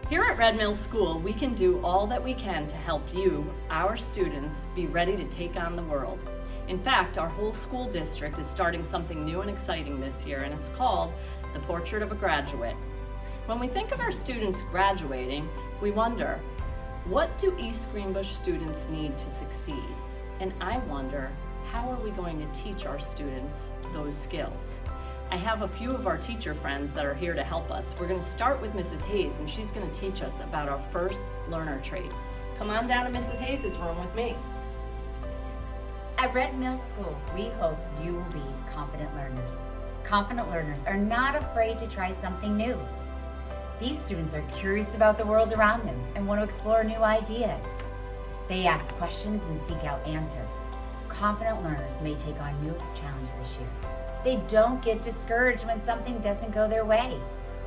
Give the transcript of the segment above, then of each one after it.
Here at Red Mill School, we can do all that we can to help you, our students, be ready to take on the world. In fact, our whole school district is starting something new and exciting this year, and it's called The Portrait of a Graduate. When we think of our students graduating, we wonder, what do East Greenbush students need to succeed? And I wonder, how are we going to teach our students those skills? I have a few of our teacher friends that are here to help us. We're going to start with Mrs. Hayes, and she's going to teach us about our first learner trait. Come on down to Mrs. Hayes' room with me. At Red Mill School, we hope you will be confident learners. Confident learners are not afraid to try something new. These students are curious about the world around them and want to explore new ideas. They ask questions and seek out answers. Confident learners may take on new challenges this year. They don't get discouraged when something doesn't go their way,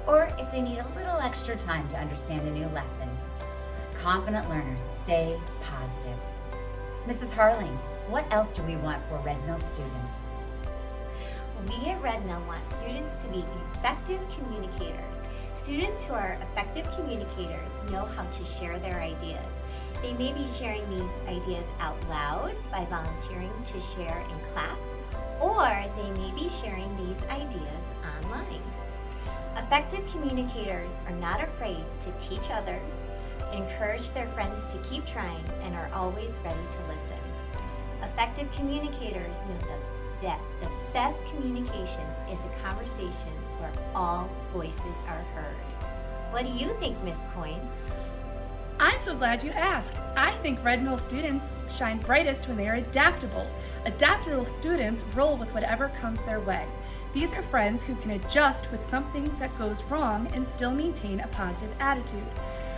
or if they need a little extra time to understand a new lesson. Confident learners stay positive. Mrs. Harling, what else do we want for Red Mill students? We at Red Mill want students to be effective communicators. Students who are effective communicators know how to share their ideas. They may be sharing these ideas out loud by volunteering to share in class, or they may be sharing these ideas online. Effective communicators are not afraid to teach others, encourage their friends to keep trying, and are always ready to listen. Effective communicators know that the best communication is a conversation where all voices are heard. What do you think, Miss Coyne? I'm so glad you asked. I think Red Mill students shine brightest when they are adaptable. Adaptable students roll with whatever comes their way. These are friends who can adjust with something that goes wrong and still maintain a positive attitude.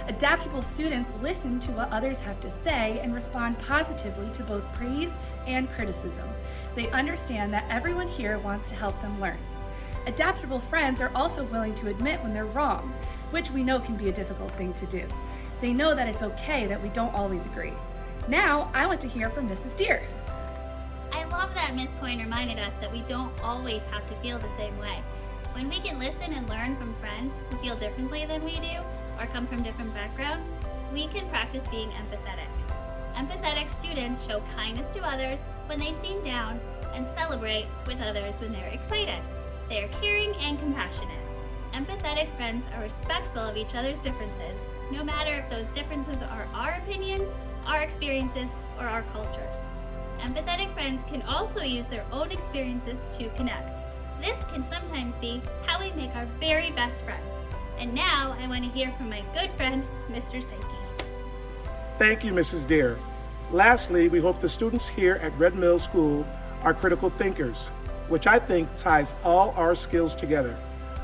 Adaptable students listen to what others have to say and respond positively to both praise and criticism. They understand that everyone here wants to help them learn. Adaptable friends are also willing to admit when they're wrong, which we know can be a difficult thing to do. They know that it's okay that we don't always agree. Now, I want to hear from Mrs. Deer. I love that Miss Coyne reminded us that we don't always have to feel the same way. When we can listen and learn from friends who feel differently than we do, or come from different backgrounds, we can practice being empathetic. Empathetic students show kindness to others when they seem down and celebrate with others when they're excited. They are caring and compassionate. Empathetic friends are respectful of each other's differences, no matter if those differences are our opinions, our experiences, or our cultures. Empathetic friends can also use their own experiences to connect. This can sometimes be how we make our very best friends. And now I want to hear from my good friend, Mr. Sankey. Thank you, Mrs. Deer. Lastly, we hope the students here at Red Mill School are critical thinkers, which I think ties all our skills together.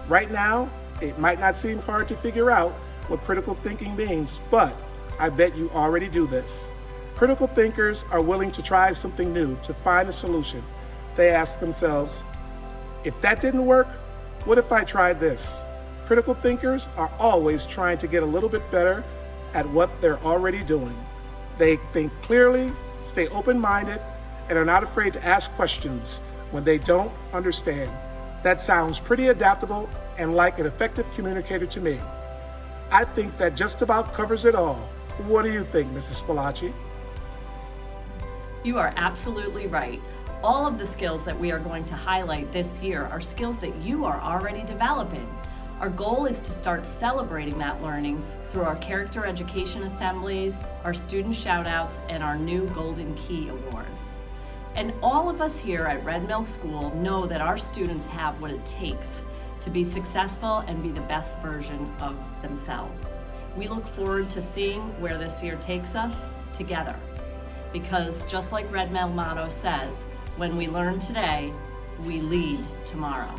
Right now, it might not seem hard to figure out what critical thinking means, but I bet you already do this. Critical thinkers are willing to try something new to find a solution. They ask themselves, if that didn't work, what if I tried this? Critical thinkers are always trying to get a little bit better at what they're already doing. They think clearly, stay open-minded, and are not afraid to ask questions when they don't understand. That sounds pretty adaptable and like an effective communicator to me. I think that just about covers it all. What do you think, Mrs. Spilacci? You are absolutely right. All of the skills that we are going to highlight this year are skills that you are already developing. Our goal is to start celebrating that learning through our character education assemblies, our student shout-outs, and our new Golden Key Awards. And all of us here at Red Mill School know that our students have what it takes to be successful and be the best version of themselves. We look forward to seeing where this year takes us together. Because just like Red Mill motto says, when we learn today, we lead tomorrow.